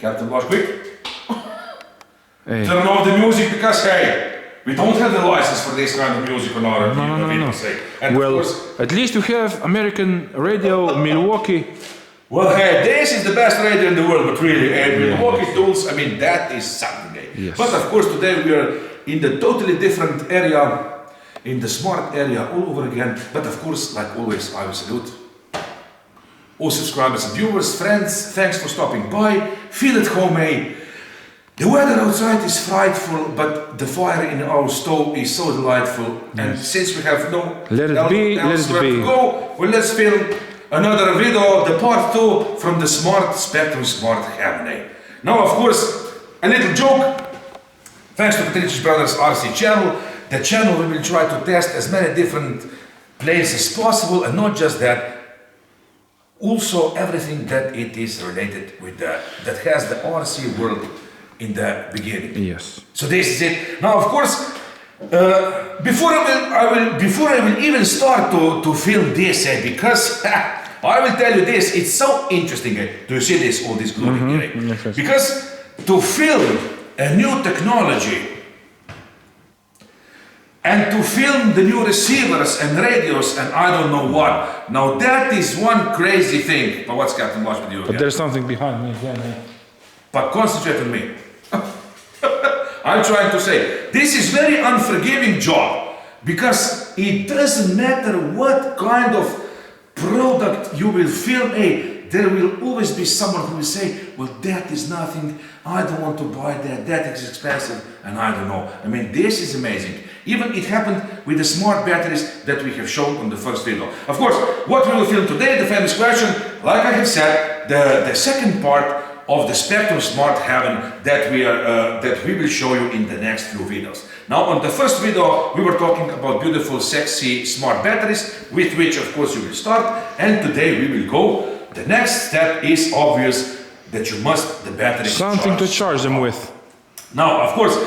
Captain Bosch, quick. Hey. Turn off the music because, hey, we don't have the license for this kind of music on our video. And well, of course, at least you have American radio, Milwaukee. Well, hey, this is the best radio in the world, but really, Milwaukee tools, I mean, that is something. Yes. But of course, today we are in the totally different area, in the smart area all over again. But of course, like always, I will salute all subscribers and viewers, friends. Thanks for stopping by. Feel at home, eh? The weather outside is frightful, but the fire in our stove is so delightful. Yes. And since we have no elsewhere to go, well, let's film another video, the part 2 from the Spektrum Smart Battery. Now, of course, a little joke. Thanks to Petrincic Brothers RC channel, the channel we will try to test as many different places as possible, and not just that, also everything that it is related with that has the RC world in the beginning. Yes. So this is it. Now, of course, before I will even start to film this, because I will tell you this, it's so interesting. Do you see this? All this glory here? Yes. Because to film a new technology and to film the new receivers and radios and I don't know what. Now that is one crazy thing. But what's Captain Watch with you? But there's something behind me again. But concentrate on me. I'm trying to say, this is very unforgiving job because it doesn't matter what kind of product you will film. There will always be someone who will say, well, that is nothing, I don't want to buy that, that is expensive, and I don't know. I mean, this is amazing. Even it happened with the smart batteries that we have shown on the first video. Of course, what we will film today, the famous question, like I have said, the second part of the Spektrum Smart Heaven that we will show you in the next few videos. Now, on the first video, we were talking about beautiful, sexy, smart batteries, with which, of course, you will start, and today we will go. The next step is obvious that you must the battery something to charge them with. Now, of course,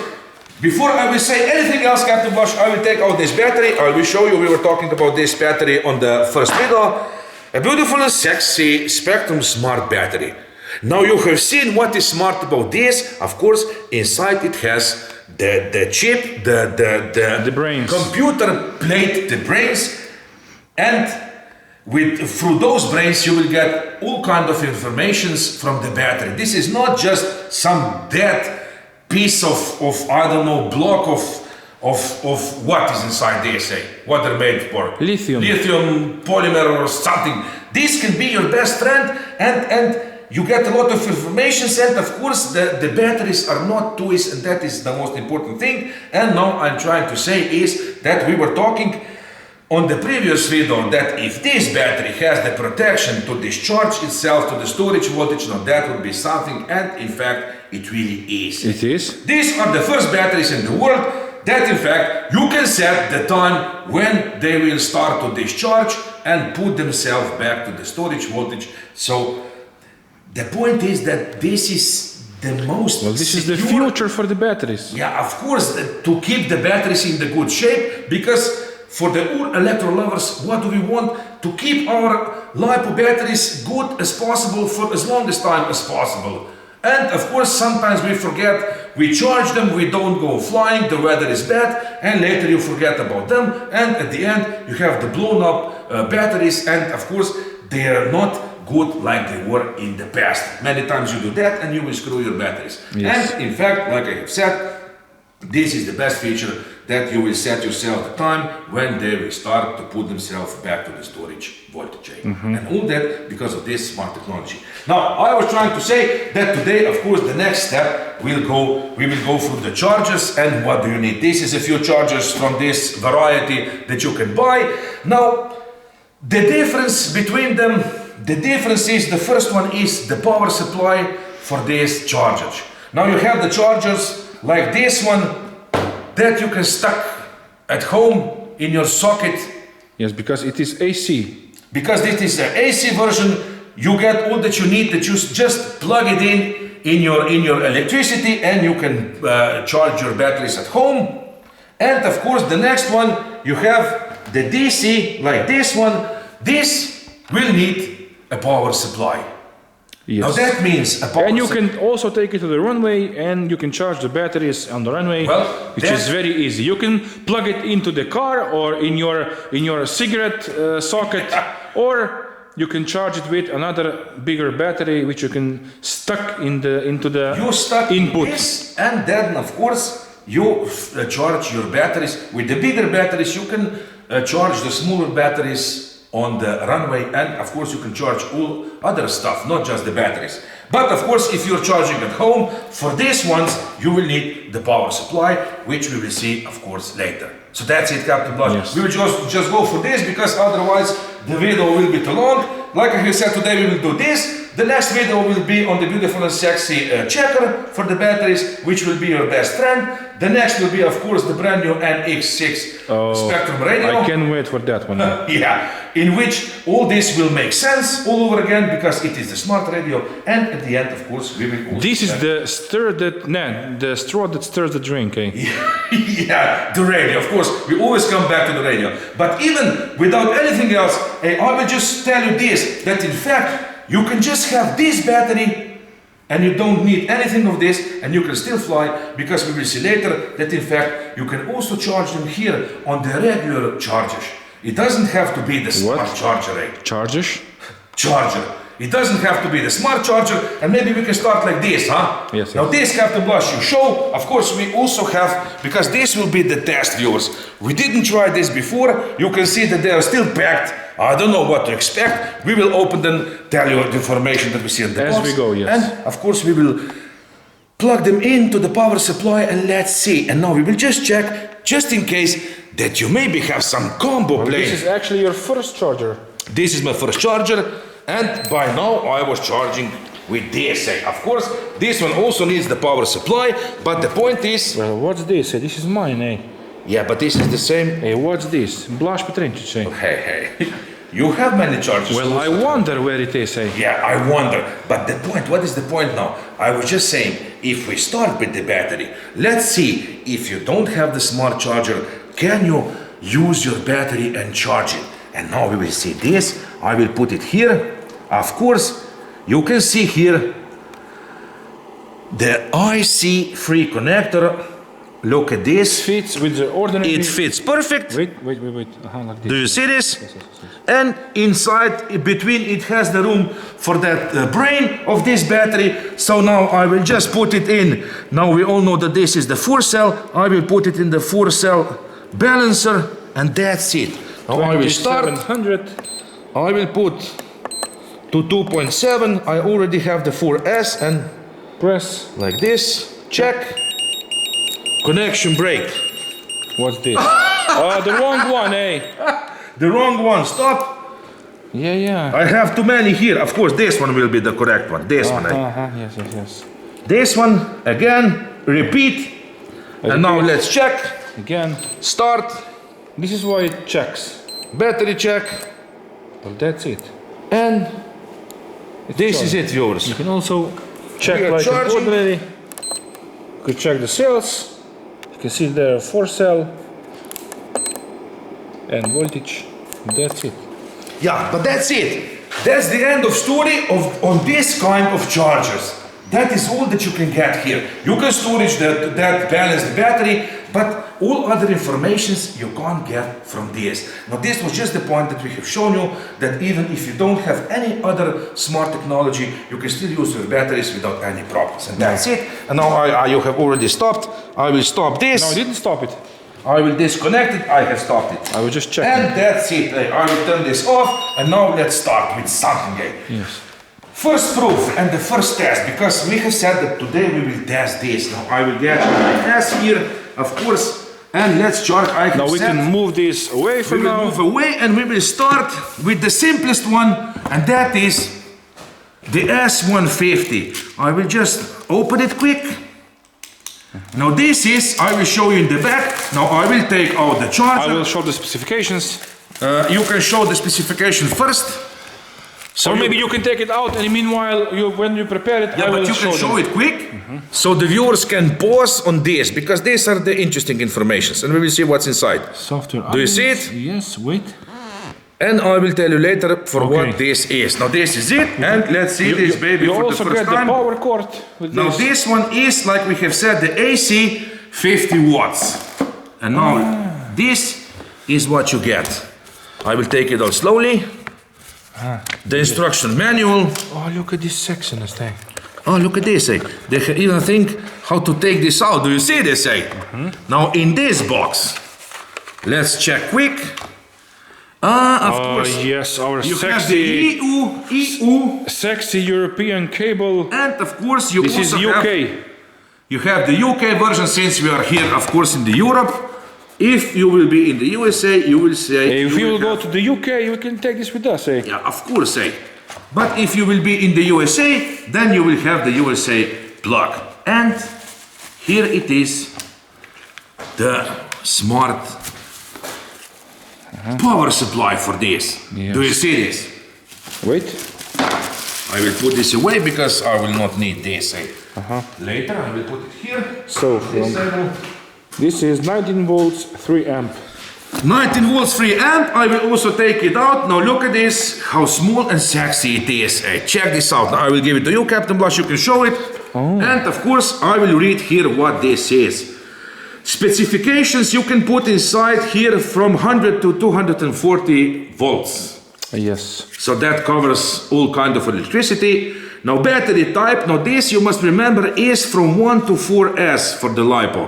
before I will say anything else, Captain Bosch, I will take out this battery. I will show you. We were talking about this battery on the first video. A beautiful and sexy Spektrum Smart Battery. Now you have seen what is smart about this. Of course, inside it has the chip, the brains, computer plate, the brains, and through those brains you will get all kind of informations from the battery. This is not just some dead piece of I don't know, block of what is inside the SA, what they're made for. Lithium, polymer or something. This can be your best friend, and you get a lot of information, and of course the batteries are not toys, and that is the most important thing. And now I'm trying to say is that we were talking on the previous video that if this battery has the protection to discharge itself to the storage voltage, now that would be something, and in fact it really is. It is. These are the first batteries in the world that in fact you can set the time when they will start to discharge and put themselves back to the storage voltage. So the point is that this is the most this is the future for the batteries. Yeah, of course, to keep the batteries in the good shape, because for the all electro lovers, what do we want? To keep our LiPo batteries good as possible for as long as time as possible. And of course, sometimes we forget, we charge them, we don't go flying, the weather is bad, and later you forget about them, and at the end you have the blown up batteries, and of course they are not good like they were in the past. Many times you do that and you will screw your batteries. Yes. And in fact, like I have said, this is the best feature, that you will set yourself the time when they will start to put themselves back to the storage voltage. And all that because of this smart technology. Now, I was trying to say that today, of course, the next step we will go through the chargers. And what do you need? This is a few chargers from this variety that you can buy. Now, the difference between them, the difference is, the first one is the power supply for these chargers. Now you have the chargers like this one that you can stuck at home in your socket. Yes, because it is AC. Because this is the AC version, you get all that you need, that you just plug it in your electricity, and you can charge your batteries at home. And of course the next one, you have the DC like this one. This will need a power supply. Yes. Now that means a power And you can also take it to the runway and you can charge the batteries on the runway, Well, which is very easy. You can plug it into the car or in your cigarette socket, or you can charge it with another bigger battery which you can stuck into the you stuck input. in this, and then of course you charge your batteries. With the bigger batteries you can charge the smaller batteries on the runway, and of course you can charge all other stuff, not just the batteries. But of course if you're charging at home, for these ones you will need the power supply, which we will see of course later. So that's it, Captain Blush. Yes. We will just go for this because otherwise the video will be too long. Like I said, today we will do this. The next video will be on the beautiful and sexy checker for the batteries, which will be your best friend. The next will be, of course, the brand new NX6 Spektrum radio. I can't wait for that one. Yeah, in which all this will make sense all over again because it is the smart radio. And at the end, of course, we will also This is the straw that stirs the drink, eh? yeah, the radio, of course, we always come back to the radio. But even without anything else, I will just tell you this, that in fact, you can just have this battery and you don't need anything of this and you can still fly, because we will see later that in fact you can also charge them here on the regular chargers. It doesn't have to be the smart charger, eh? Charger. It doesn't have to be the smart charger, and maybe we can start like this, huh? Yes. Now this, Captain Blush, you show, of course we also have, because this will be the test, viewers. We didn't try this before, you can see that they are still packed. I don't know what to expect. We will open them, tell you the information that we see in the box. As we go, yes. And of course we will plug them into the power supply and let's see. And now we will just check, just in case that you maybe have some combo plane. This is actually your first charger. This is my first charger, and by now I was charging with this. Of course, this one also needs the power supply, but the point is... Well, what's this? This is mine, eh? Yeah, but this is the same... Hey, what's this? Blush Petrincic, eh? Hey, you have many chargers. Well, I wonder where it is, eh? Yeah, I wonder. But the point, what is the point now? I was just saying, if we start with the battery, let's see, if you don't have the smart charger, can you use your battery and charge it? And now we will see this. I will put it here. Of course, you can see here the IC3 connector. Look at this. Fits with the ordinary. It fits perfect. Wait. Like this. Do you see this? Yes. And inside, between, it has the room for that brain of this battery. So now I will just put it in. Now we all know that this is the 4-cell. I will put it in the 4-cell balancer, and that's it. Now I will start. 700. I will put to 2.7. I already have the 4S, and Press. like this. Check. Connection break. What's this? Oh, the wrong one, eh? The wrong one. Stop. Yeah. I have too many here. Of course, this one will be the correct one. This one. Yes. This one again. Repeat. And now let's check. Again. Start. This is why it checks. Battery check. Well, that's it. And this is it, viewers. You can also check We are like an charging. ordinary. You could check the cells. You can see there 4-cell and voltage. That's it. Yeah, but that's it. That's the end of story on this kind of chargers. That is all that you can get here. You can storage that balance the battery, but all other informations you can't get from this. Now this was just the point that we have shown you, that even if you don't have any other smart technology, you can still use your batteries without any problems. And that's it. And now you have already stopped. I will stop this. No, I didn't stop it. I will disconnect it. I have stopped it. I was just checking. And that's it. I will turn this off. And now let's start with something. Yes. First proof and the first test, because we have said that today we will test this. Now I will get my S here, of course, and let's charge. Now we can move this away We from will now. move away, and we will start with the simplest one, and that is the S150. I will just open it quick. Now this is, I will show you in the back. Now I will take out the charger. I will show the specifications. You can show the specification first. So or maybe you can take it out, and meanwhile, when you prepare it, yeah, I will but you can show them. it quick, so the viewers can pause on this, because these are the interesting informations, and we will see what's inside. Software. Do you see it? Yes. Wait. And I will tell you later for what this is. Now this is it, and let's see this baby you for the also first get time. the power cord with Now this one is, like we have said, the AC 50 watts. And now this is what you get. I will take it out slowly. The instruction manual. Oh, look at this section thing. Oh, look at this. They can even think how to take this out. Do you see this? Now in this box, let's check quick. Of course. Yes, our You have sexy, the EU, sexy European cable. and of course you This is also UK. You have the UK version, since we are here, of course, in the Europe. If you will be in the USA, you will say. If you will go to the UK, you can take this with us, Yeah, of course, But if you will be in the USA, then you will have the USA plug. And here it is, the smart power supply for this. Yes. Do you see this? Wait. I will put this away because I will not need this. Later I will put it here. So this is 19 volts, 3 amp. 19 volts 3 amp. I will also take it out. Now look at this, how small and sexy it is. Check this out. Now I will give it to you, Captain Blush, you can show it. And of course I will read here what this is. Specifications you can put inside here from 100 to 240 volts. Yes. So that covers all kind of electricity. Now battery type, now this you must remember is from 1 to 4S for the LiPo.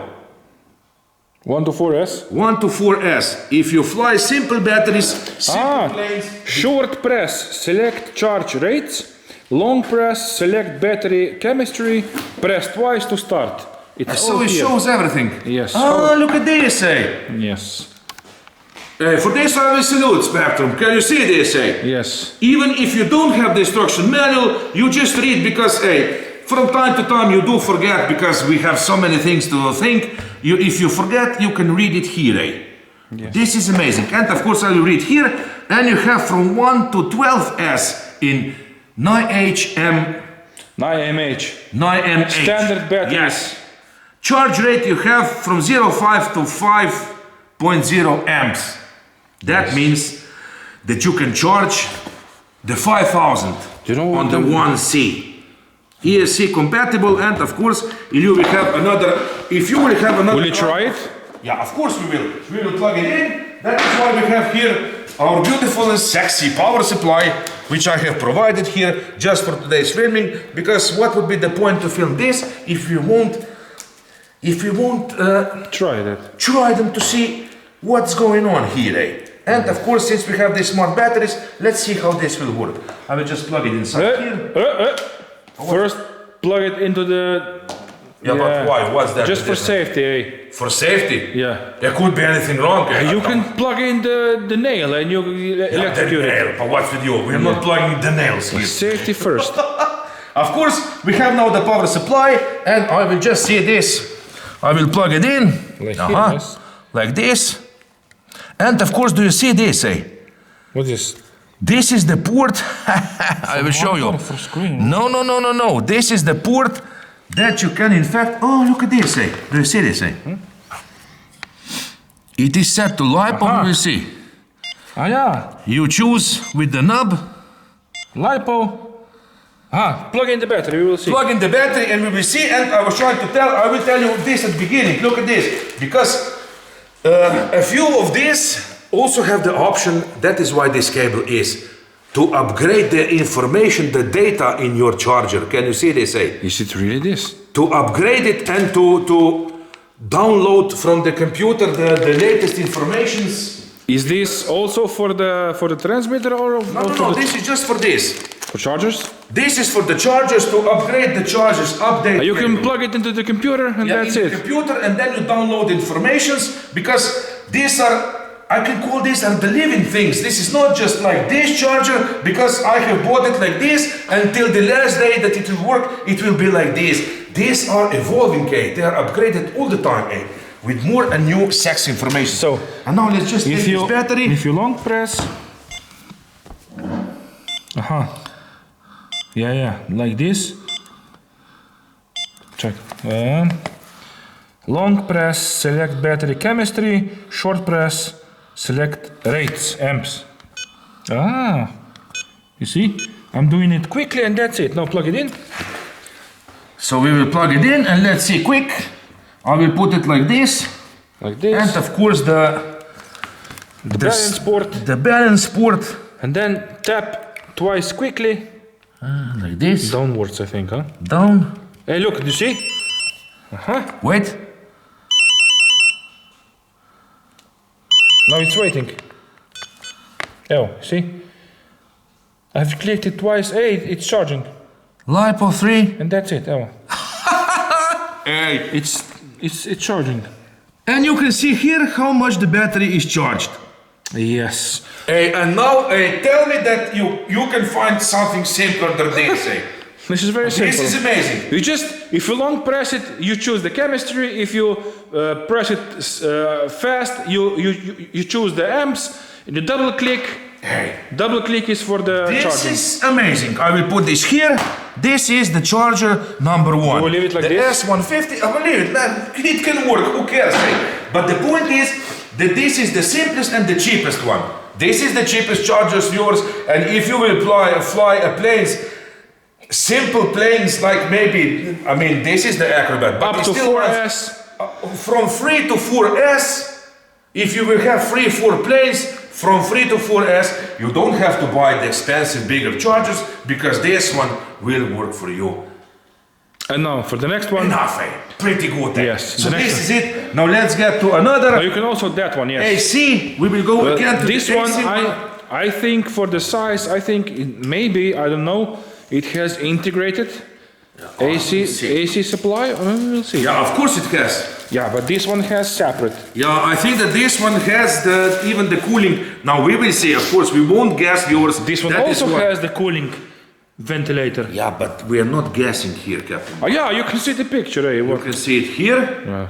1 to 4S? 1 to 4S. If you fly simple batteries, simple planes. Short press, select charge rates. Long press, select battery chemistry. Press twice to start. It's So it shows everything. Yes. Oh, look at this, Yes. For this I will salute, Spektrum. Can you see this, Yes. Even if you don't have the instruction manual, you just read because, from time to time you do forget because we have so many things to think. If you forget, you can read it here, Yes. This is amazing. And of course I will read here, and you have from 1 to 12S in 9HM. 9mH. Standard batteries. Yes. Charge rate you have from 0.5 to 5.0 amps. That means that you can charge the 5000 on the 1C. ESC compatible, and of course you will have another. If you will have another. Will you try it? Yeah, of course we will. We will plug it in. That is why we have here our beautiful and sexy power supply, which I have provided here just for today's filming. Because what would be the point to film this if we won't try them to see what's going on here, And of course, since we have these smart batteries, let's see how this will work. I will just plug it inside here. First, plug it into the. Yeah, but why? What's that? Just for safety, For safety? Yeah. There could be anything wrong. You can plug in the nail and you electrocute the nail. it. But what's with you? We're not plugging the nails here. Safety first. Of course, we have now the power supply, and I will just see this. I will plug it in. Like this. And of course, do you see this, What is? This is the port. I will show you. No. This is the port that you can, in fact. Oh, look at this, Do you see this, It is set to LiPo. You will see. You choose with the knob. LiPo. Plug in the battery. We will see. Plug in the battery, and we will see. And I was trying to tell. I will tell you this at the beginning. Look at this, because a few of these also have the option. That is why this cable is to upgrade the information, the data in your charger. Can you see this? Is it really this? To upgrade it and to download from the computer the latest informations. Is this also for the transmitter or No. This is just for this. For chargers? This is for the chargers, to upgrade the chargers, update. You can plug it into the computer and that's it. The computer, and then you download informations, because these are, I can call these are the living things. This is not just like this charger, because I have bought it like this, until the last day that it will work, it will be like this. These are evolving, they are upgraded all the time, with more and new sex information. So, and now let's just take this battery. If you long press, like this. Check. Long press, select battery chemistry. Short press, select rates, amps. Ah, you see? I'm doing it quickly and that's it. Now plug it in. So we will plug it in and let's see quick. I will put it like this. Like this. And of course the balance port. The balance port. And then tap twice quickly. Like this. Downwards, I think, huh? Down. Hey, look, do you see? Wait. Now it's waiting. Oh, see? I've clicked it twice. Hey, it's charging. LiPo 3. And that's it. Oh. Hey. It's charging. And you can see here how much the battery is charged. Yes. Hey, and now tell me that you can find something simpler than this. This is very simple. This is amazing. You just, if you long press it, you choose the chemistry. If you press it fast, you choose the amps. You double click. Hey. Double click is for the charging. This is amazing. I will put this here. This is the charger number 1. We'll leave it like the this. S150. I believe it, man. It can work. Who cares? But the point is that this is the simplest and the cheapest one. This is the cheapest chargers yours. And if you will fly a planes, simple planes like maybe, I mean, this is the Acrobat. But up to 4S. From 3 to 4S, if you will have 4 planes, from 3 to 4S, you don't have to buy the expensive bigger chargers because this one will work for you. And now for the next one. Enough, pretty good. Yes. So this is it. Now let's get to another. Now you can also that one, yes. AC. We will go again to this the one. AC I think for the size, I think maybe, I don't know, it has integrated AC supply. We'll see. Yeah, of course it has. Yeah, but this one has separate. Yeah, I think that this one has even the cooling. Now we will see. Of course, we won't gas yours. This one also has the cooling ventilator. Yeah, but we are not gassing here, Captain. Oh yeah, you can see the picture. Eh? You can see it here. Yeah.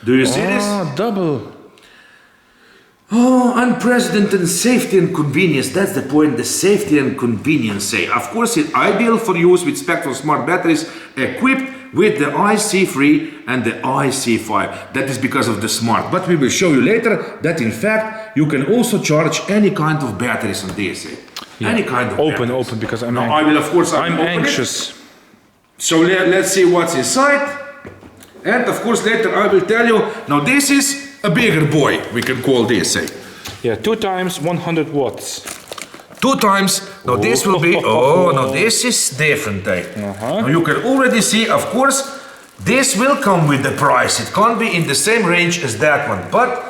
Do you see this? Double. Oh, unprecedented safety and convenience. That's the point, the safety and convenience. Of course, it's ideal for use with Spektrum Smart Batteries equipped with the IC3 and the IC5. That is because of the smart. But we will show you later that in fact, you can also charge any kind of batteries on this. Yeah. Any kind of open, batteries. Open, because I'm I will, of course, I'm anxious. So let's see what's inside. And of course, later I will tell you. Now this is a bigger boy, we can call this. Yeah, 2 times 100 watts. 2 times. Now this will be, now this is different. Now you can already see, of course, this will come with the price. It can't be in the same range as that one. But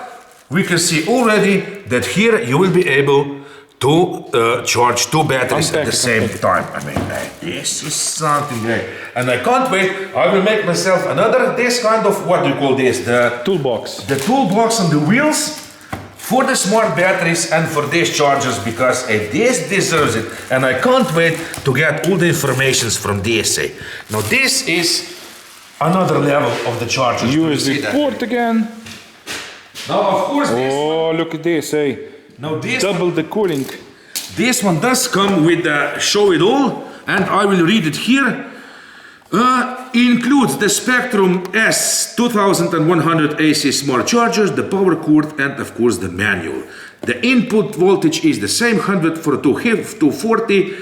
we can see already that here you will be able to charge 2 batteries at the same time. I mean, this is something great. And I can't wait. I will make myself another, this kind of, what do you call this? The toolbox. The toolbox on the wheels for the smart batteries and for these chargers, because this deserves it. And I can't wait to get all the informations from this. Now this is another level of the chargers. USB port again. Now of course this one, look at this, Now this double the cooling. This one does come with the show it all, and I will read it here. Includes the Spektrum S2100 AC smart chargers, the power cord, and of course the manual. The input voltage is the same, 100 for 240.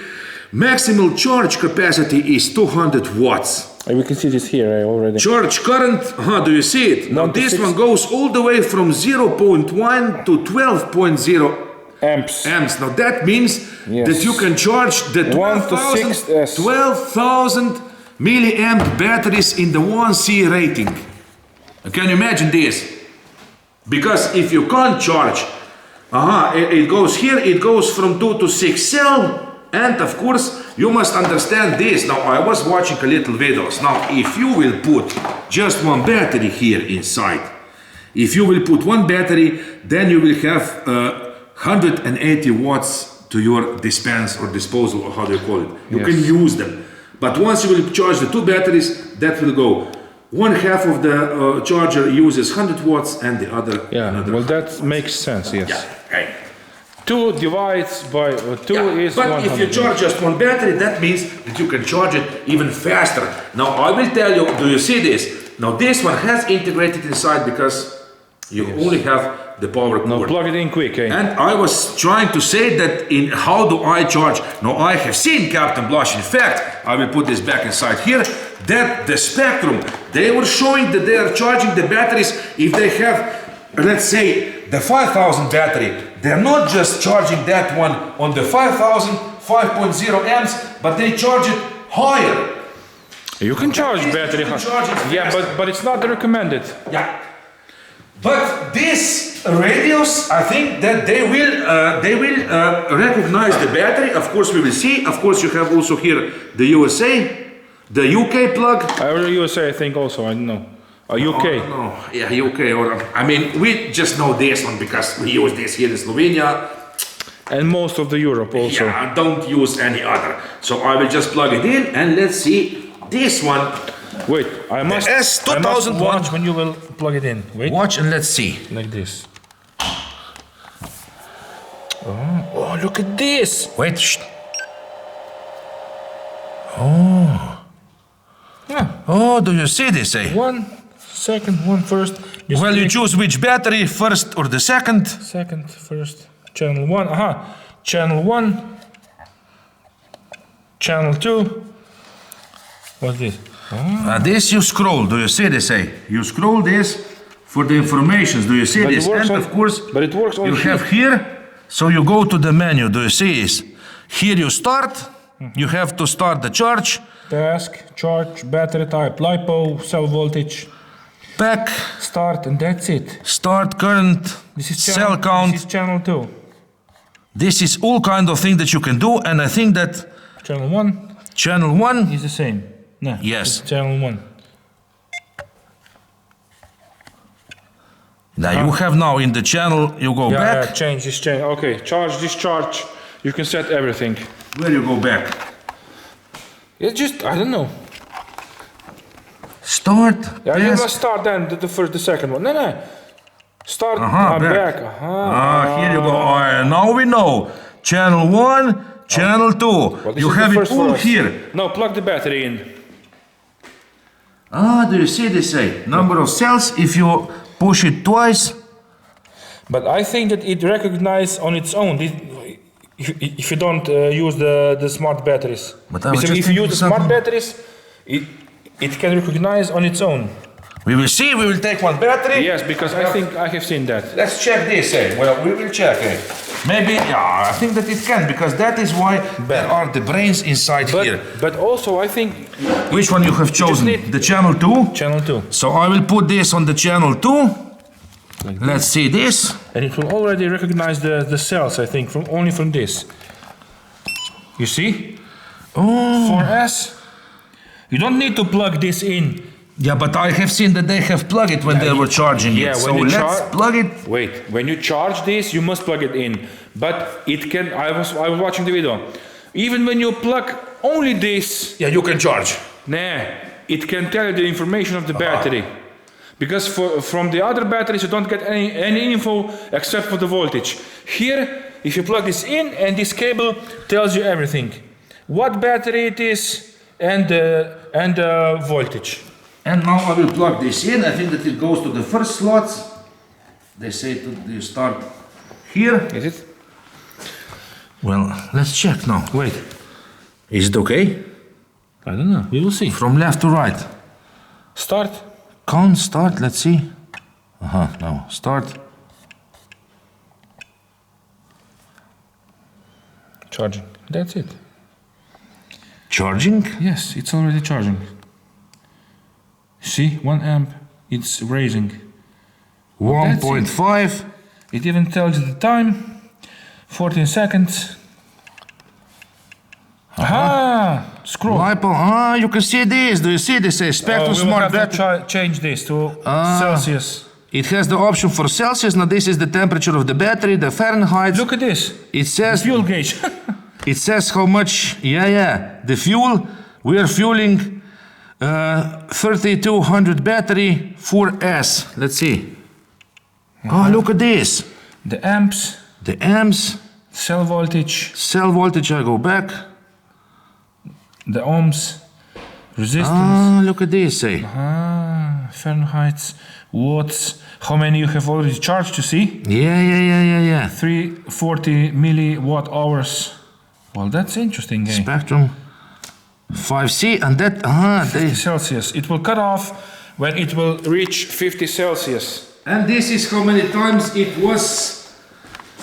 Maximal charge capacity is 200 watts. We can see this here already. Charge current, do you see it? Now this one goes all the way from 0.1 to 12.0 amps. Now that means that you can charge the 12,000 milliamp batteries in the 1C rating. Can you imagine this? Because if you can't charge, it goes here, it goes from 2 to 6 cell. And of course, you must understand this. Now, I was watching a little videos. Now, if you will put just one battery here inside, if you will put one battery, then you will have 180 watts to your dispense or disposal, or how do you call it. You can use them. But once you will charge the 2 batteries, that will go. One half of the charger uses 100 watts and the other another. Well, that makes sense, yes. Yeah. Okay. 2 divides by 2 is but 100. If you charge just one battery, that means that you can charge it even faster. Now I will tell you, do you see this? Now this one has integrated inside because you only have the power cord. Now plug it in quick, eh? And I was trying to say that in how do I charge? Now I have seen Captain Blush. In fact, I will put this back inside here. That the Spektrum, they were showing that they are charging the batteries if they have, let's say, the 5000 battery. They're not just charging that one on the 5000 5.0 amps, but they charge it higher. You can charge battery. Yeah, but it's not recommended. Yeah. But this radios, I think that they will recognize the battery. Of course, we will see. Of course, you have also here the USA, the UK plug. USA, I think also. I don't know. UK. No, yeah, UK. Or I mean, we just know this one because we use this here in Slovenia. And most of the Europe also. Yeah, don't use any other. So I will just plug it in and let's see this one. Wait, I must watch when you will plug it in. Wait. Watch and let's see. Like this. Oh, look at this. Wait. Shh. Oh. Yeah. Oh, do you see this, eh? 1 second, 1 first. Well, you choose which battery, first or the second? Second, first. Channel 1. Aha. Channel 1. Channel 2. What's this? This you scroll. Do you see this, eh? You scroll this for the informations. Do you see this? And of course, but it works only you have here. So you go to the menu. Do you see this? Here you start. You have to start the charge. Task, charge, battery type, LiPo, cell voltage. Pack. Start, and that's it. Start current. This is cell count. This is channel 2. This is all kind of thing that you can do, and I think that channel 1. Channel 1 is the same. No, yes. Channel 1. Now you have now in the channel, you go back. Yeah, change this change. Okay, charge, discharge. You can set everything. Where you go back? It's just, I don't know. Start. Yeah, you must start then the first, the second one. No. Start. Back. Here you go. Now we know. Channel 1, channel 2. Well, you have it all here. Now plug the battery in. Do you see this? Number of cells if you push it twice. But I think that it recognizes on its own. If you don't use the smart batteries. But if you use the smart batteries, it can recognize on its own. We will see. We will take one battery. Yes, because I think I have seen that. Let's check this. Well, we will check. Maybe, yeah, I think that it can, because that is why there are the brains inside here. But also, I think. Which one you have chosen? The channel 2? Channel 2. So I will put this on the channel 2. Like let's see this. And it will already recognize the cells, I think, only from this. You see? Oh. 4S. You don't need to plug this in. Yeah, but I have seen that they have plugged it when they were charging it. So let's plug it. Wait, when you charge this, you must plug it in. But it can. I was watching the video. Even when you plug only this. Yeah, you can charge. Nah, it can tell you the information of the battery. Because from the other batteries you don't get any info except for the voltage. Here, if you plug this in, and this cable tells you everything, what battery it is and the voltage. And now I will plug this in. I think that it goes to the first slots. They say you start here. Is it? Well, let's check now. Wait. Is it okay? I don't know. We will see. From left to right. Start. Count, start, let's see. Now, start. Charging. That's it. Charging? Yes, it's already charging. See, 1 amp, it's raising. 1.5. It even tells you the time. 14 seconds. Aha! Scroll. LiPo. You can see this. Do you see this? Spektrum Smart Battery. Change this to Celsius. It has the option for Celsius. Now this is the temperature of the battery, the Fahrenheit. Look at this. It says the fuel gauge. It says how much. The fuel. We are fueling 3200 battery 4S. Let's see. Oh, look at this. The amps. The amps. Cell voltage. Cell voltage. I go back. The ohms, resistance. Look at this, Fahrenheit, watts. How many you have already charged? You see? Yeah. 340 milliwatt hours. Well, that's interesting. Spektrum 5C, and that 50 Celsius. It will cut off when it will reach 50 Celsius. and this is how many times it was.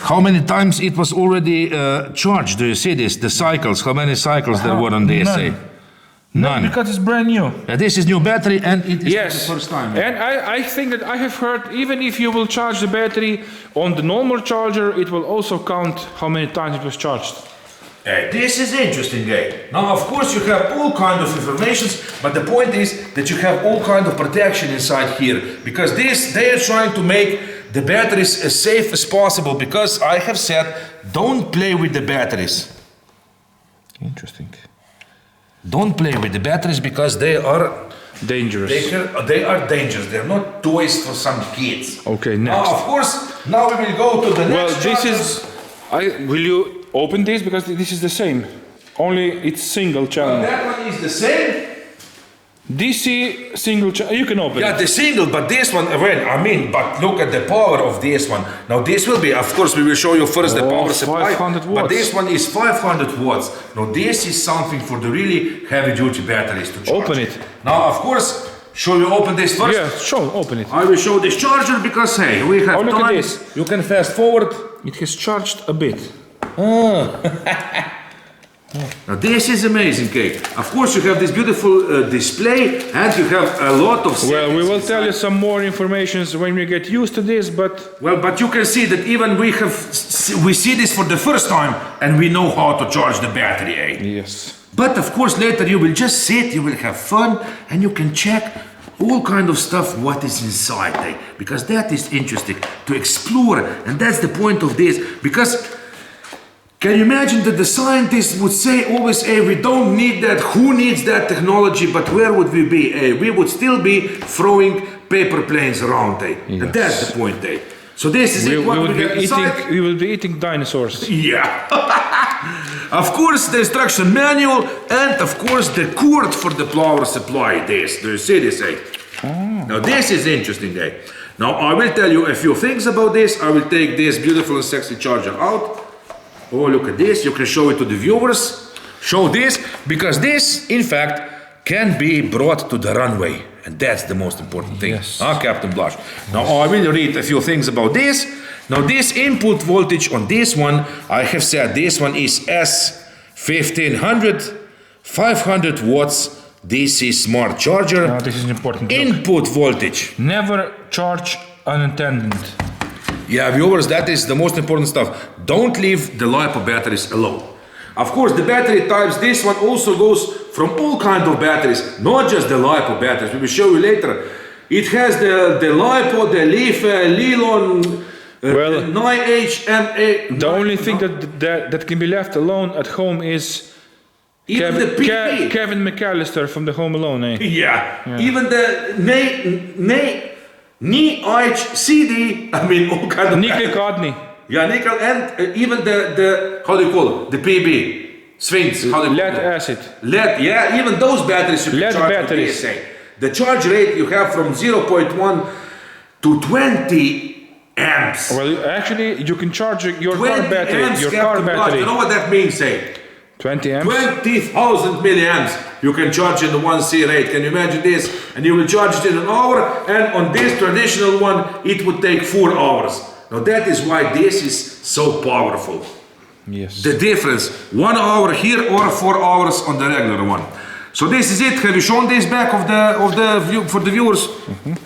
How many times it was already charged? Do you see this? The cycles. How many cycles there were on this? None. None. Because it's brand new. This is new battery, and it is Yes. for the first time. And I think that I have heard even if you will charge the battery on the normal charger, it will also count how many times it was charged. This is interesting, Now, of course, you have all kind of information, but the point is that you have all kind of protection inside here, because they are trying to make the batteries as safe as possible, because I have said, don't play with the batteries. Interesting. Don't play with the batteries because they are Dangerous. they are dangerous. They're not toys for some kids. Okay, Now, next. of course, now we will go to the next. Well, this chargers. is. Will you open this because this is the same? Only it's single channel. That one is the same. DC single channel. You can open Yeah, it. the single, but this one, but look at the power of this one. Now this will be, of course, we will show you first the power supply. 500 But watts. this one is 500 watts. Now this is something for the really heavy duty batteries to charge. Open it. Now, of course, shall we open this first? Yeah, show. Open it. I will show this charger because, hey, we have Oh, look at time. this. You can fast forward. It has charged a bit. Now this is amazing, Kate. Of course, you have this beautiful display, and you have a lot of. Well, we settings will tell you inside. some more information when we get used to this, but Well, but you can see that even we see this for the first time, and we know how to charge the battery, yes. But of course, later you will just sit, you will have fun, and you can check all kind of stuff what is inside, because that is interesting to explore, and that's the point of this. Because can you imagine that the scientists would say always, hey, we don't need that, who needs that technology, but where would we be? We would still be throwing paper planes around, and that's the point, So this is it, what we get inside. We will be eating dinosaurs. Yeah. Of course, the instruction manual, and of course the cord for the power supply. This, do you see this? Now this is interesting. Now I will tell you a few things about this. I will take this beautiful and sexy charger out. Oh, look at this. You can show it to the viewers. Show this, because this, in fact, can be brought to the runway. And that's the most important thing. Yes. Captain Blush. Now I will read a few things about this. Now this input voltage on this one, I have said this one is S150, 500 watts DC smart charger. Now this is important. Look. Input voltage. Never charge unattended. Yeah, viewers, that is the most important stuff. Don't leave the LiPo batteries alone. Of course, the battery types, this one also goes from all kinds of batteries, not just the LiPo batteries. We will show you later. It has the LiPo, the Leaf, Lilon, Well, 9HMA. The only thing that can be left alone at home is Even the PP. Kevin McAllister from the Home Alone, eh? Yeah. Even the CD, I mean, all kind of Nickel Cadney. Yeah, nickel, and even the how do you call it? The PB. Swings. How do you Lead call it? acid. Lead, yeah, even those batteries you can Lead charge batteries. with DSA. The charge rate you have from 0.1 to 20 amps. Well, actually, you can charge your 20 car battery. amps, Your car Captain Blush. battery. You know what that means, 20 amps. 20,000 milliamps you can charge in the 1C rate. Can you imagine this? And you will charge it in an hour, and on this traditional one, it would take 4 hours. Now that is why this is so powerful. Yes. The difference, 1 hour here or 4 hours on the regular one. So this is it. Have you shown this back of the view for the viewers?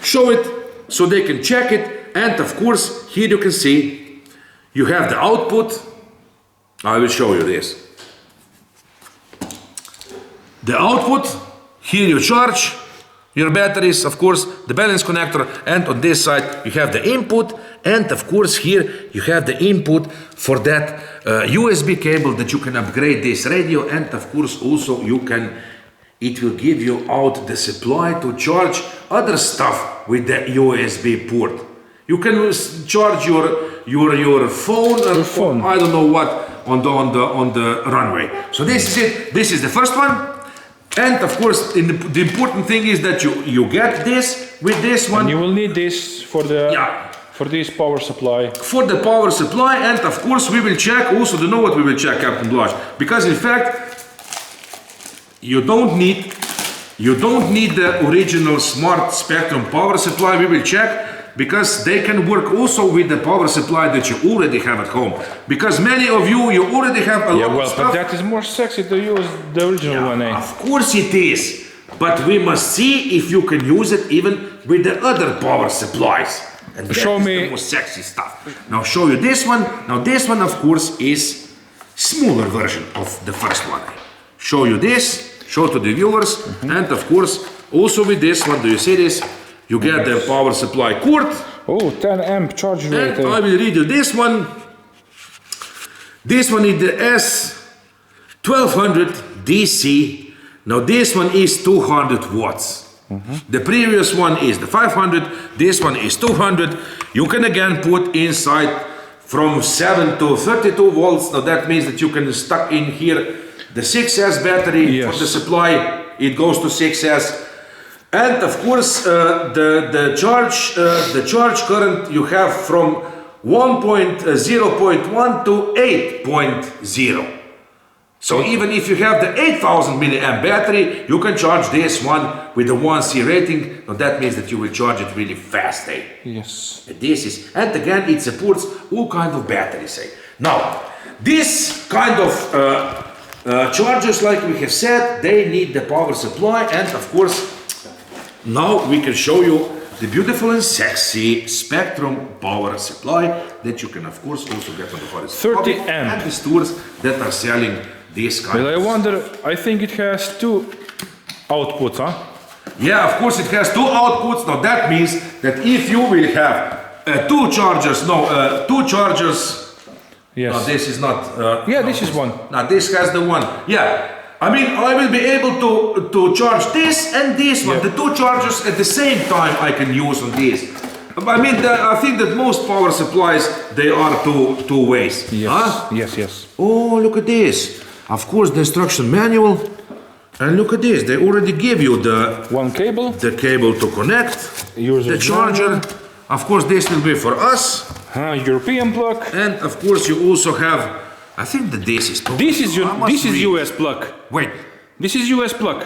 Show it so they can check it. And of course, here you can see you have the output. I will show you this. The output, here you charge your batteries, of course, the balance connector, and on this side you have the input, and of course here you have the input for that USB cable that you can upgrade this radio, and of course also it will give you out the supply to charge other stuff with the USB port. You can charge your phone, or I don't know what on the runway. So this is it. This is the first one. And of course, the important thing is that you get this with this one. And you will need this for the for this power supply. For the power supply, and of course we will check also. You know what we will check, Captain Blush? Because in fact, you don't need the original Smart Spektrum power supply. We will check because they can work also with the power supply that you already have at home. Because many of you already have a lot of stuff. But that is more sexy to use the original one, eh? Of course it is, but we must see if you can use it even with the other power supplies. And that show is me the most sexy stuff. Now show you this one. Now this one, of course, is smaller version of the first one. Show you this, show to the viewers, and of course, also with this one, do you see this? You get the power supply cord. Oh, 10 amp charge rate. And I will read you this one. This one is the S1200 DC. Now this one is 200 watts. The previous one is the 500. This one is 200. You can again put inside from 7 to 32 volts. Now that means that you can stuck in here the 6S battery for the supply. It goes to 6S. And of course, the charge current you have from 0.1 to 8.0. So even if you have the 8000 milliamp battery, you can charge this one with the 1C rating. Now that means that you will charge it really fast, eh? Yes. And again, it supports all kinds of batteries, eh? Now, this kind of chargers, like we have said, they need the power supply, and of course, now we can show you the beautiful and sexy Spektrum power supply that you can of course also get on the forest 30 amp and the stores that are selling this kind. Well, I wonder, I think it has two outputs, huh? Yeah, of course it has two outputs. Now that means that if you will have two chargers, Yes. no, this is not. Yeah, this is one. Now this has the one. Yeah. I mean, I will be able to charge this and this one, the two chargers at the same time I can use on this. I mean, I think that most power supplies, they are two ways. Yes, huh? yes. Oh, look at this. Of course, the instruction manual. And look at this, they already give you one cable. The cable to connect, the charger. Of course, this will be for us. European plug. And of course, you also have, I think that this is... This is US plug. Wait. This is US plug.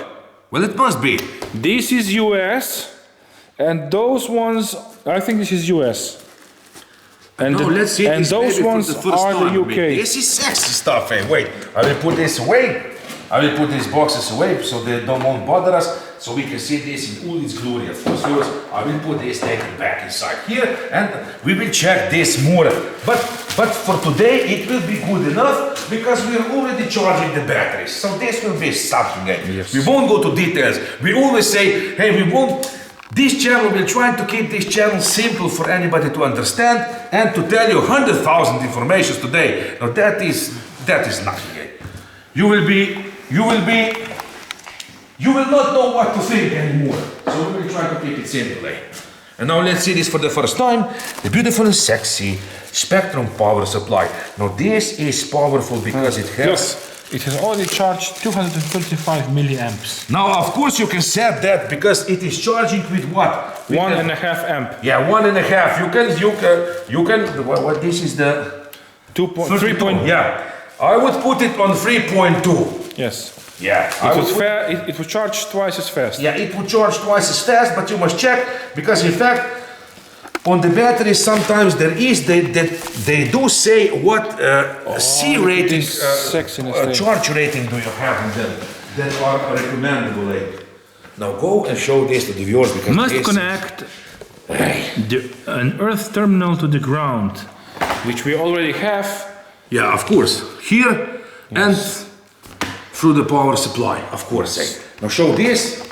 Well, it must be. This is US, and those ones, I think this is US. And, no, let's see, and those ones are the UK. This is sexy stuff, eh? Wait, I will put this away. I will put these boxes away so they won't bother us, so we can see this in all its glory. Of course, viewers, I will put this taken back inside here, and we will check this more. But for today, it will be good enough because we are already charging the batteries. So this will be something. Eh? Yes. We won't go to details. We always say, hey, we won't. This channel, we're trying to keep this channel simple for anybody to understand and to tell you 100,000 informations today. Now that is nothing. Eh? You will not know what to think anymore. So we will try to keep it simple. Eh? And now let's see this for the first time. The beautiful and sexy Spektrum power supply. Now this is powerful because it has... Yes, it has already charged 225 milliamps. Now of course you can set that because it is charging with what? With 1.5 amp. Yeah, 1.5. You can. What this is the 3.2. Yeah, I would put it on 3.2. Yes. Yeah. It would charge twice as fast. Yeah, it would charge twice as fast, but you must check because in fact on the battery sometimes they do say what C rating, charge rating do you have in them that are recommendable. Now go and show this to the viewers because must connect an earth terminal to the ground, which we already have. Yeah, of course. Here and through the power supply, of course. Now show this.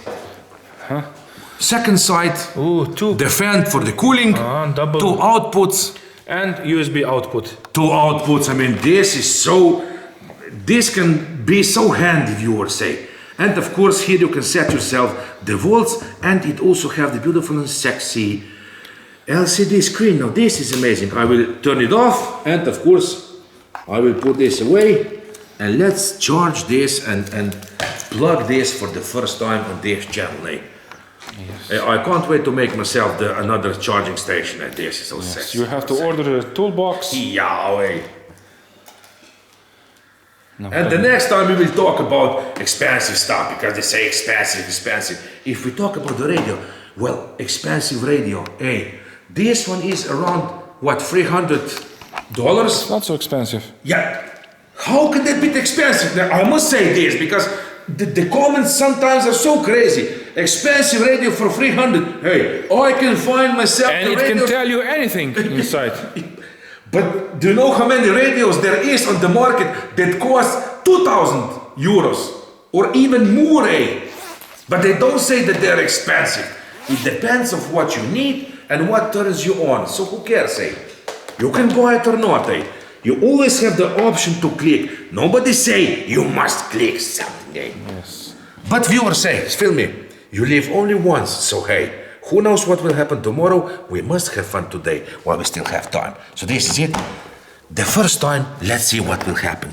Second side, the fan for the cooling, double. 2 outputs. And USB output. 2 outputs. I mean, this can be so handy, viewers say. And of course, here you can set yourself the volts, and it also have the beautiful and sexy LCD screen. Now this is amazing. I will turn it off, and of course, I will put this away, and let's charge this and plug this for the first time on this channel, eh? Yes. I can't wait to make myself another charging station, and this is so sexy. You have to order a toolbox. Yeah, eh? And the next time we will talk about expensive stuff, because they say expensive. If we talk about the radio, well, expensive radio, hey, this one is around, what, $300? Not so expensive. Yeah. How can that be expensive? Now, I must say this, because the comments sometimes are so crazy. Expensive radio for 300. Hey, I can find myself and it can tell you anything inside. But do you know how many radios there is on the market that cost 2,000 euros or even more, eh? But they don't say that they're expensive. It depends on what you need and what turns you on. So who cares, eh? You can buy it or not, eh? You always have the option to click. Nobody say you must click something, eh? Yes. But viewers say, feel me, you live only once, so hey, who knows what will happen tomorrow? We must have fun today while we still have time. So this is it. The first time, let's see what will happen.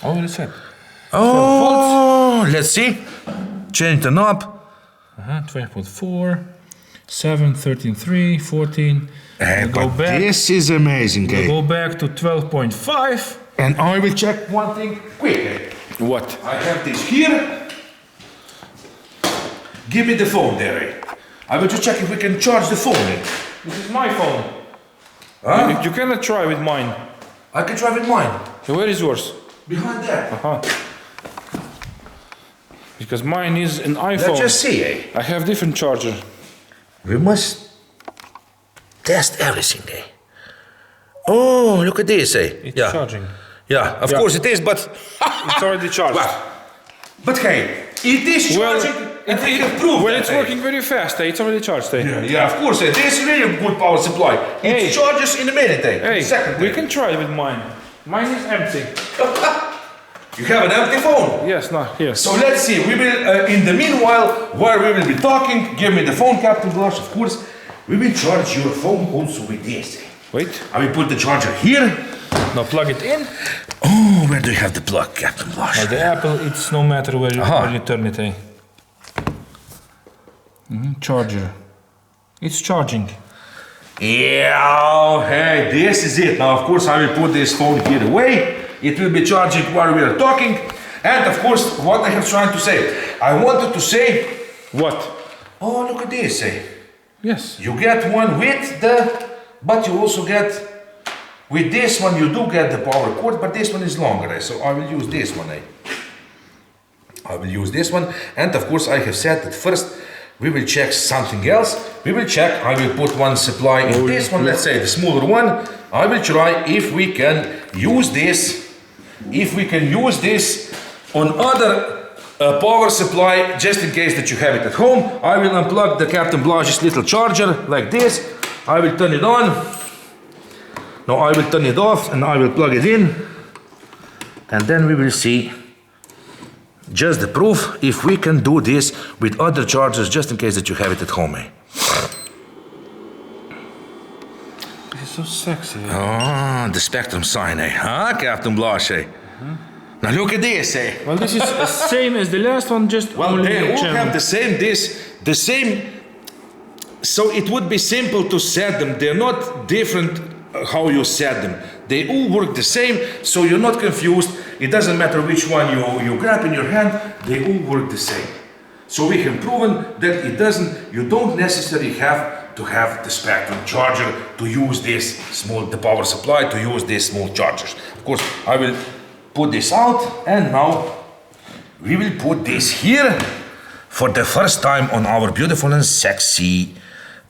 Oh, that's it. Oh, let's see. Change the knob. 12.4, 7, 13.3, 14. But go back. this is amazing. We'll go back to 12.5. And I will check one thing quick. What? I have this here. Give me the phone there, eh? I will just check if we can charge the phone, eh? This is my phone. Huh? You cannot try with mine. I can try with mine. So where is yours? Behind there. Because mine is an iPhone. Let's just see, eh? I have different charger. We must test everything, eh? Oh, look at this, eh? It's charging. Yeah, of course it is, but... It's already charged. But hey, it is charging. It's working very fast, eh? It's already charged, eh? Yeah, of course, eh? This is really a good power supply. It charges in a minute, eh? Hey, Second, we can try with mine. Mine is empty. You have an empty phone? Yes, no, yes. So let's see, we will, in the meanwhile, while we will be talking, give me the phone, Captain Blush, of course, we will charge your phone also with this. Wait. I will put the charger here. Now plug it in. Oh, where do you have the plug, Captain Blush? The Apple, it's no matter where you turn it, eh? Charger. It's charging. Yeah, hey, this is it. Now, of course, I will put this phone here away. It will be charging while we are talking. And, of course, what I have tried to say. I wanted to say... What? Oh, look at this, eh? Yes. You get one with the... But you also get... With this one, you do get the power cord, but this one is longer, eh? So I will use this one, eh? I will use this one. And, of course, I have said that first... We will check something else. We will check. I will put one supply in this one, let's say the smaller one. I will try if we can use this. If we can use this on other power supply, just in case that you have it at home. I will unplug the Captain Blash's little charger like this. I will turn it on. Now I will turn it off and I will plug it in. And then we will see. Just the proof if we can do this with other chargers, just in case that you have it at home, eh? It's so sexy. Ah, the Spektrum sign, eh? Huh, Captain Blash, eh? Now look at this, eh? Well, this is the same as the last one, just well, only they all channel. have the same. So it would be simple to set them. They're not different how you set them. They all work the same, so you're not confused. It doesn't matter which one you grab in your hand, they all work the same. So we have proven that you don't necessarily have to have the Spektrum charger to use the power supply, to use these small chargers. Of course, I will put this out, and now we will put this here for the first time on our beautiful and sexy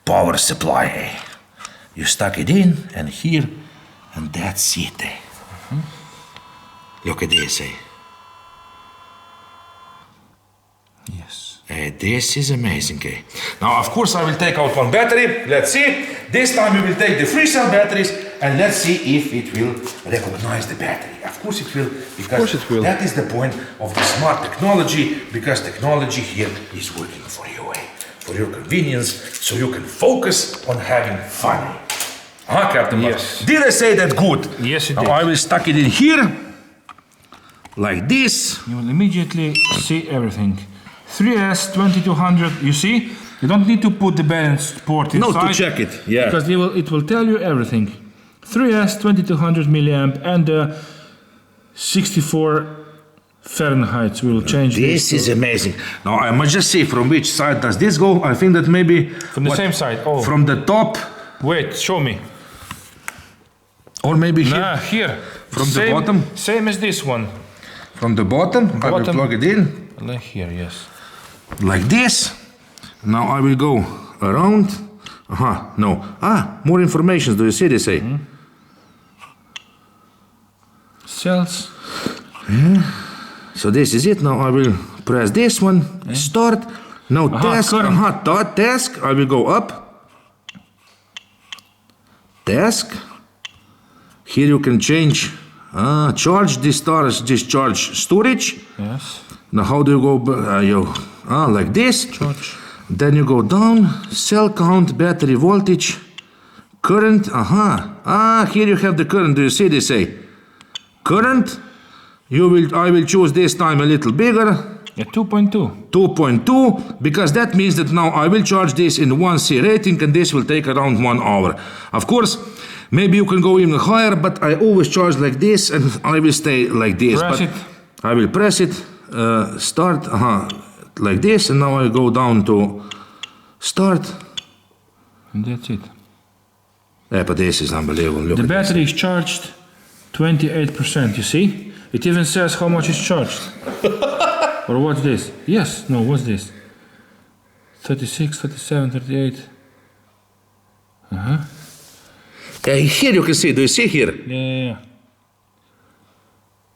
power supply. You stuck it in, and here, and that's it. Look at this, eh? Yes. This is amazing, eh? Now, of course, I will take out one battery. Let's see. This time we will take the 3-cell batteries and let's see if it will recognize the battery. Of course it will, because that is the point of the smart technology, because technology here is working for you, eh? For your convenience, so you can focus on having fun. Huh, Captain? Yes. Did I say that good? Yes, you now did. I will stuck it in here. like this. You will immediately see everything. 3S2200, you see? You don't need to put the balance port inside. No, to check it, yeah. Because it will tell you everything. 3S2200 milliamp and 64 Fahrenheit. We will change this. This is amazing. Now I must just see from which side does this go. I think that maybe from the same side. Oh. From the top. Wait, show me. Or maybe here. Nah, here. From the bottom. Same as this one. From the bottom. I will plug it in. Like here, yes. Like this. Now I will go around. No. More information. Do you see this? Cells. So this is it. Now I will press this one. Start. Now task. Task. I will go up. Task. Here you can change. Charge, discharge, storage. Yes. Now how do you go? Like this. Charge. Then you go down. Cell count, battery voltage, current. Here you have the current. Do you see this? Current. I will choose this time a little bigger. Yeah, 2.2. 2.2, because that means that now I will charge this in 1C rating and this will take around 1 hour. Of course, maybe you can go even higher, but I always charge like this and I will stay like this. Press it. I will press it, start, like this, and now I go down to start. And that's it. Yeah, but this is unbelievable. Look, the battery is charged 28%, you see? It even says how much is charged. Or what's this? Yes, no, what's this? 36, 37, 38. Here you can see, do you see here? Yeah.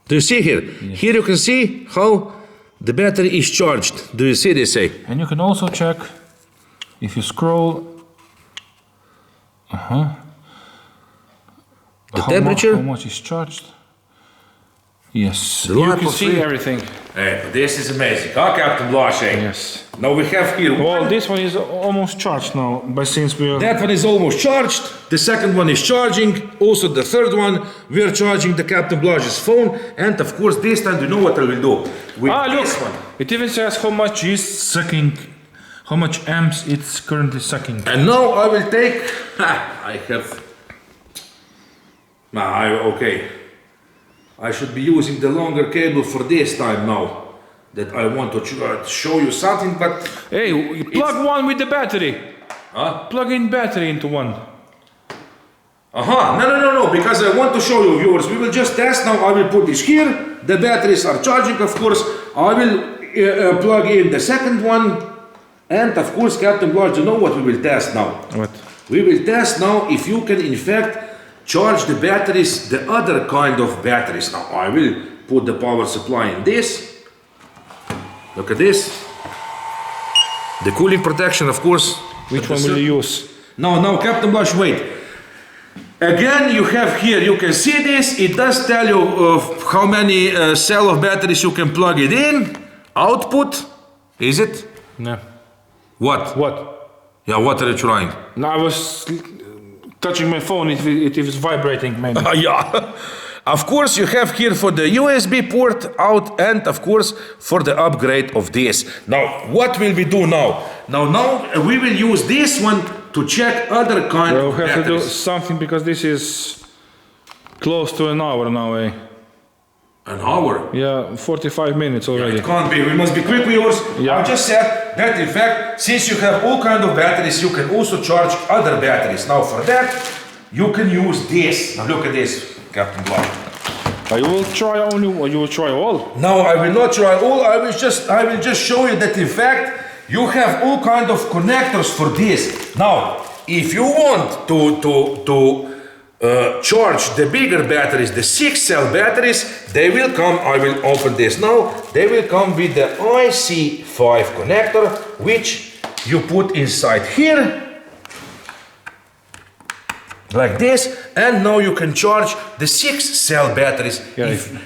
Do you see here? Yes. Here you can see how the battery is charged. Do you see this? And you can also check if you scroll. The temperature? How much is charged? Yes. The you can see everything. This is amazing. Captain Blanche. Yes. Now we have here. Well, this one is almost charged now, but since we are. That one is almost charged. The second one is charging. Also the third one, we are charging the Captain Blanche's phone. And of course, this time, you know what I will do? With this one. It even says how much is sucking, how much amps it's currently sucking. And now I will take. I have. Okay. I should be using the longer cable for this time now. That I want to show you something, but... Hey, plug one with the battery. Plug in battery into one. No, because I want to show you, viewers. We will just test now. I will put this here. The batteries are charging, of course. I will plug in the second one. And of course, Captain Blanche, you know what we will test now? What? We will test now if you can, in fact, charge the batteries, the other kind of batteries. Now I will put the power supply in this. Look at this. The cooling protection, of course. Which one will you use? No, Captain Blanche, wait. Again, you have here, you can see this. It does tell you how many cell of batteries you can plug it in. Output, is it? No. What? Yeah, what are you trying? No, I was touching my phone, it is vibrating maybe. Yeah. Of course you have here for the USB port out and of course for the upgrade of this. Now what will we do now? Now we will use this one to check other kind of batteries. We'll have to do something because this is close to an hour now, eh? An hour? Yeah, 45 minutes already. It can't be, we must be quick, viewers. Yeah. I just said that in fact, since you have all kind of batteries, you can also charge other batteries. Now for that, you can use this. Now look at this, Captain Blanche. You will try only, or you will try all? No, I will not try all. I will just show you that in fact, you have all kind of connectors for this. Now, if you want to charge the bigger batteries, the 6-cell batteries, they will come, I will open this now, they will come with the IC5 connector, which you put inside here, like this, and now you can charge the 6-cell batteries.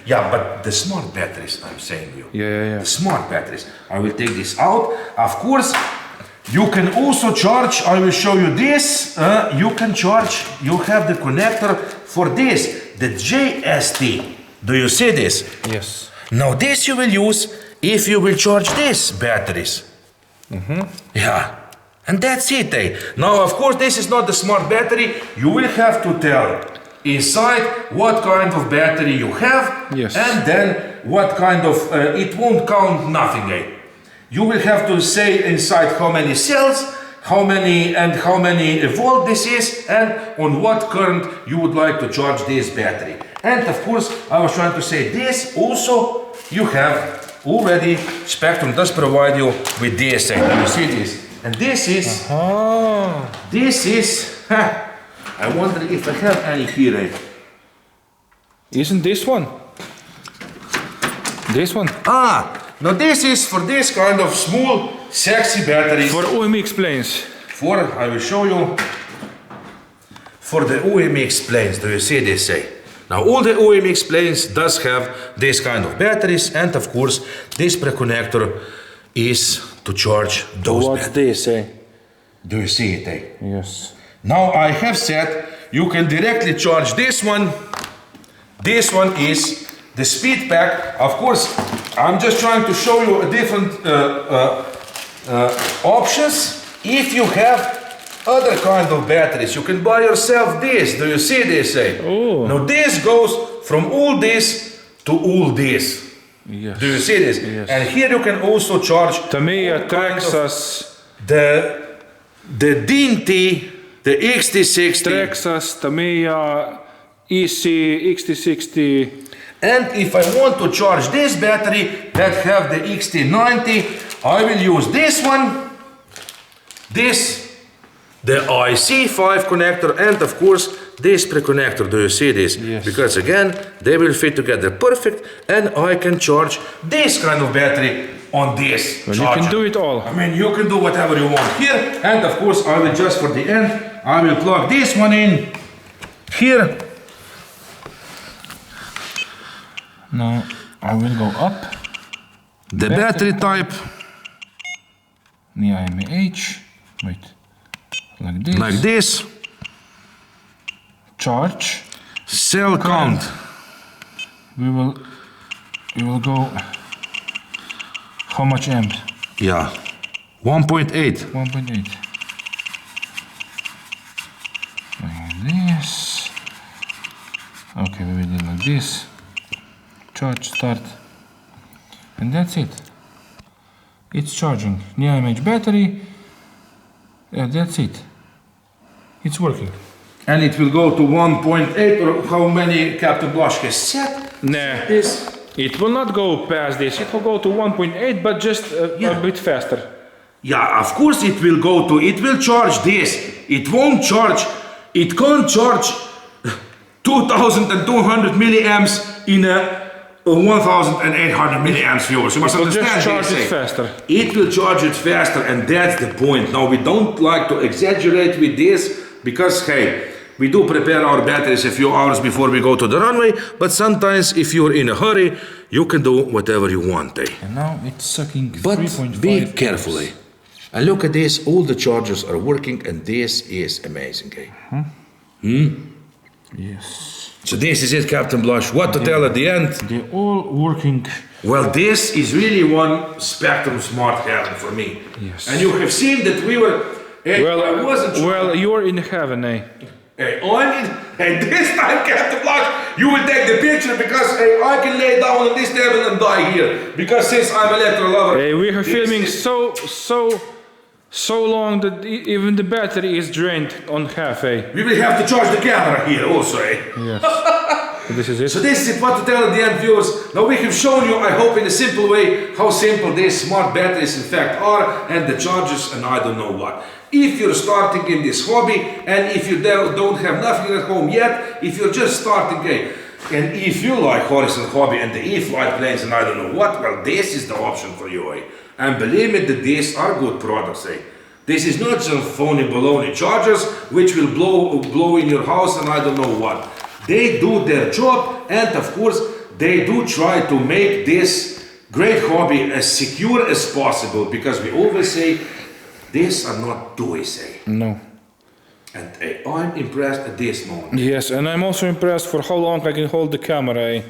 Yeah, but the smart batteries, I'm saying you. Yeah. The smart batteries. I will take this out. Of course, you can also charge, I will show you this, you can charge, you have the connector for this, the JST. Do you see this? Yes. Now this you will use if you will charge these batteries. Yeah. And that's it, eh? Now, of course, this is not the smart battery. You will have to tell inside what kind of battery you have. Yes. And then what kind of, it won't count nothing, eh? You will have to say inside how many cells, how many volt this is, and on what current you would like to charge this battery. And of course, I was trying to say this also, you have already, Spektrum does provide you with this, eh? You see this? And this is, I wonder if I have any here, eh? Isn't this one? This one? Now this is for this kind of small, sexy batteries. For OMX planes. I will show you, for the OMX planes, do you see this, eh? Now all the OMX planes does have this kind of batteries, and of course, this pre-connector is to charge those What's batteries. this, eh? Do you see it, eh? Yes. Now I have said you can directly charge this one. This one is the speed pack. Of course, I'm just trying to show you a different options. If you have other kind of batteries, you can buy yourself this. Do you see this, eh? Oh. Now this goes from all this to all this. Yes. Do you see this? Yes. And here you can also charge Tamiya, Traxxas, the DINTI, the XT60. Traxxas, Tamiya, EC, XT60. And if I want to charge this battery that have the XT90, I will use this one, the IC5 connector, and of course this pre-connector. Do you see this? Yes. Because again, they will fit together perfect, and I can charge this kind of battery on this Well, charger. you can do it all. I mean, you can do whatever you want here, and of course I will just for the end, I will plug this one in here. Now I will go up. The battery type, NIMH. Wait. Like this. like this. Charge. Cell count. We will go. How much amp? Yeah, 1.8. 1.8. Like this. Okay, we will do like this. Charge, start. And that's it. It's charging. NIMH battery. That's it. It's working. And it will go to 1.8, or how many Captain Blush has set? Nah. This. It will not go past this. It will go to 1.8, but just a bit faster. Yeah, of course it will go to, it will charge this. It won't charge, it can't charge 2200 milliamps in a 1800 milliamps, viewers. You must understand Just charge this, it eh? faster. It will charge it faster, and that's the point. Now, we don't like to exaggerate with this because, hey, we do prepare our batteries a few hours before we go to the runway, but sometimes if you're in a hurry, you can do whatever you want, eh? And now it's sucking But 3.5 be careful, eh? And look at this, all the chargers are working, and this is amazing, eh? Yes. So this is it, Captain Blush. What to tell at the end? They're all working. Well, this is really one Spektrum Smart heaven for me. Yes. And you have seen that we were... I wasn't sure. Well, you're in heaven, eh? Hey, this time, Captain Blush, you will take the picture because I can lay down on this table and die here. Because since I'm an electro lover... Hey, we are filming so long that even the battery is drained on half, eh? We will have to charge the camera here also, eh? Yes. This is it. So this is what to tell at the end, viewers. Now we have shown you, I hope in a simple way, how simple these smart batteries in fact are, and the chargers and I don't know what. If you're starting in this hobby, and if you don't have nothing at home yet, if you're just starting, and if you like horizon hobby and the E-flight planes and I don't know what, well, this is the option for you, eh? And believe me that these are good products, eh? This is not some phony baloney chargers which will blow in your house and I don't know what. They do their job, and of course they do try to make this great hobby as secure as possible, because we always say these are not toys, eh? No. And I'm impressed at this moment. Yes, and I'm also impressed for how long I can hold the camera, eh?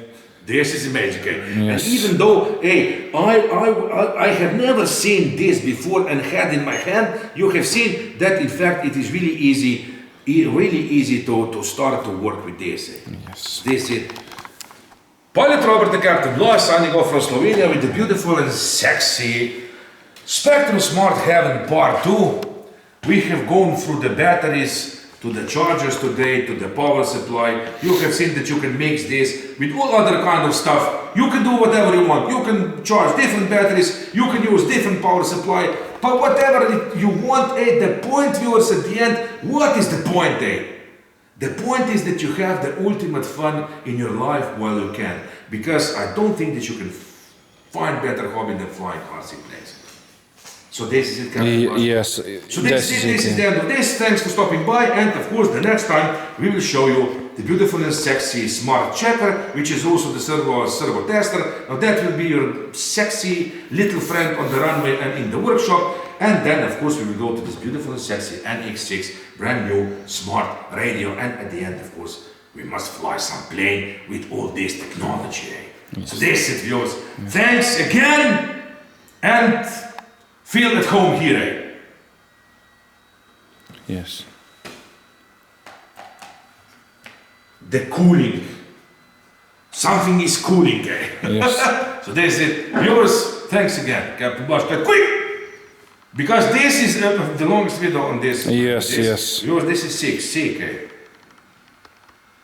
This is amazing. Okay? Yes. And even though, hey, I have never seen this before and had in my hand, you have seen that in fact it is really easy to start to work with this. Yes. This is it. Pilot Robert the Captain Blas signing off from Slovenia with the beautiful and sexy Spektrum Smart Heaven Part 2. We have gone through the batteries, to the chargers today, to the power supply. You have seen that you can mix this with all other kind of stuff. You can do whatever you want. You can charge different batteries, you can use different power supply, but whatever you want, the point, viewers, at the end, what is the point, The point is that you have the ultimate fun in your life while you can, because I don't think that you can find better hobby than flying RC planes. So this is it, Captain Blas. Yes. So this is the end of this. Thanks for stopping by, and of course the next time we will show you the beautiful and sexy smart checker, which is also the servo tester. Now that will be your sexy little friend on the runway and in the workshop. And then of course we will go to this beautiful and sexy NX6 brand new smart radio, and at the end of course we must fly some plane with all this technology. Yes. So this is it, viewers. Yes. Thanks again, and feel at home here. Yes. The cooling. Something is cooling. Yes. So this is it. Viewers, thanks again. Captain Blas, quick! Because this is the longest video on this. Yes, yes. Viewers, this is sick.